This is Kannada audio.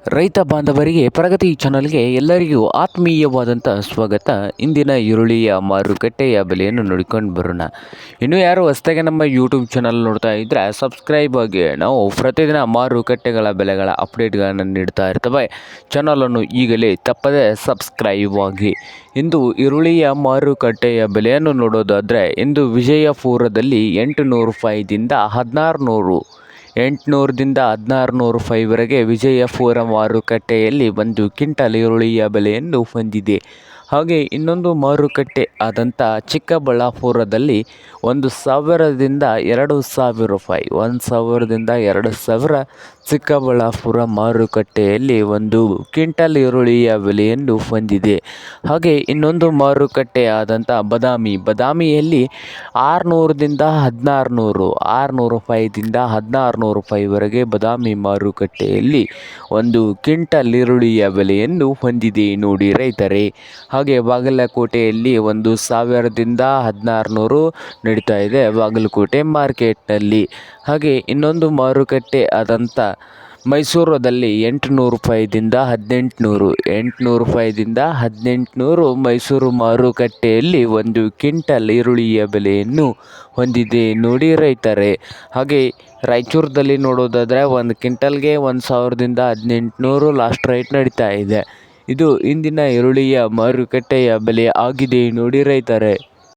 ರೈತ ಬಾಂಧವರಿಗೆ ಪ್ರಗತಿ ಚಾನಲ್ಗೆ ಎಲ್ಲರಿಗೂ ಆತ್ಮೀಯವಾದಂಥ ಸ್ವಾಗತ. ಇಂದಿನ ಈರುಳ್ಳಿಯ ಮಾರುಕಟ್ಟೆಯ ಬೆಲೆಯನ್ನು ನೋಡಿಕೊಂಡು ಬರೋಣ. ಇನ್ನು ಯಾರು ಹೊಸದಾಗಿ ನಮ್ಮ ಯೂಟ್ಯೂಬ್ ಚಾನಲ್ ನೋಡ್ತಾ ಇದ್ದರೆ ಸಬ್ಸ್ಕ್ರೈಬ್ ಆಗಿ. ನಾವು ಪ್ರತಿದಿನ ಮಾರುಕಟ್ಟೆಗಳ ಬೆಲೆಗಳ ಅಪ್ಡೇಟ್ಗಳನ್ನು ನೀಡ್ತಾ ಇರ್ತವೆ. ಚಾನಲನ್ನು ಈಗಲೇ ತಪ್ಪದೆ ಸಬ್ಸ್ಕ್ರೈಬ್ ಆಗಿ. ಇಂದು ಈರುಳ್ಳಿಯ ಮಾರುಕಟ್ಟೆಯ ಬೆಲೆಯನ್ನು ನೋಡೋದಾದರೆ ಇಂದು ವಿಜಯಪುರದಲ್ಲಿ 800 ರೂಪಾಯಿದಿಂದ 1600, 800ದಿಂದ 1600 ರೂಪಾಯಿವರೆಗೆ ವಿಜಯಪುರ ಮಾರುಕಟ್ಟೆಯಲ್ಲಿ ಒಂದು ಕ್ವಿಂಟಲ್ ಈರುಳ್ಳಿಯ ಬೆಲೆಯನ್ನು ಹೊಂದಿದೆ. ಹಾಗೆ ಇನ್ನೊಂದು ಮಾರುಕಟ್ಟೆ ಆದಂಥ ಚಿಕ್ಕಬಳ್ಳಾಪುರದಲ್ಲಿ 1000ದಿಂದ 2000 ರೂಪಾಯಿ, 1000ದಿಂದ 2000 ಚಿಕ್ಕಬಳ್ಳಾಪುರ ಮಾರುಕಟ್ಟೆಯಲ್ಲಿ ಒಂದು ಕ್ವಿಂಟಲ್ ಈರುಳ್ಳಿಯ ಬೆಲೆಯನ್ನು ಹೊಂದಿದೆ. ಹಾಗೆ ಇನ್ನೊಂದು ಮಾರುಕಟ್ಟೆ ಆದಂಥ ಬದಾಮಿಯಲ್ಲಿ 600ದಿಂದ 1600, 600 ರೂಪಾಯಿದಿಂದ 1600 ರೂಪಾಯಿವರೆಗೆ ಬದಾಮಿ ಮಾರುಕಟ್ಟೆಯಲ್ಲಿ ಒಂದು ಕ್ವಿಂಟಲ್ ಈರುಳ್ಳಿಯ ಬೆಲೆಯನ್ನು ಹೊಂದಿದೆ ನೋಡಿ ರೈತರೇ. ಹಾಗೆ ಬಾಗಲಕೋಟೆಯಲ್ಲಿ 1000ದಿಂದ 1600 ನಡೀತಾ ಇದೆ ಬಾಗಲಕೋಟೆ ಮಾರ್ಕೆಟ್ನಲ್ಲಿ. ಹಾಗೆ ಇನ್ನೊಂದು ಮಾರುಕಟ್ಟೆ ಆದಂಥ ಮೈಸೂರದಲ್ಲಿ 800 ರೂಪಾಯಿದಿಂದ 1800, 800 ರೂಪಾಯಿದಿಂದ 1800 ಮೈಸೂರು ಮಾರುಕಟ್ಟೆಯಲ್ಲಿ ಒಂದು ಕ್ವಿಂಟಲ್ ಈರುಳ್ಳಿಯ ಬೆಲೆಯನ್ನು ಹೊಂದಿದೆ ನೋಡಿ ರೈತರೇ. ಹಾಗೆ ರಾಯಚೂರದಲ್ಲಿ ನೋಡೋದಾದರೆ ಒಂದು ಕ್ವಿಂಟಲ್ಗೆ 1000ದಿಂದ 1800 ಲಾಸ್ಟ್ ರೇಟ್ ನಡೀತಾ ಇದೆ. ಇದು ಇಂದಿನ ಈರುಳ್ಳಿಯ ಮಾರುಕಟ್ಟೆಯ ಬೆಲೆ ಆಗಿದೆ ನೋಡಿ ರೈತರೇ.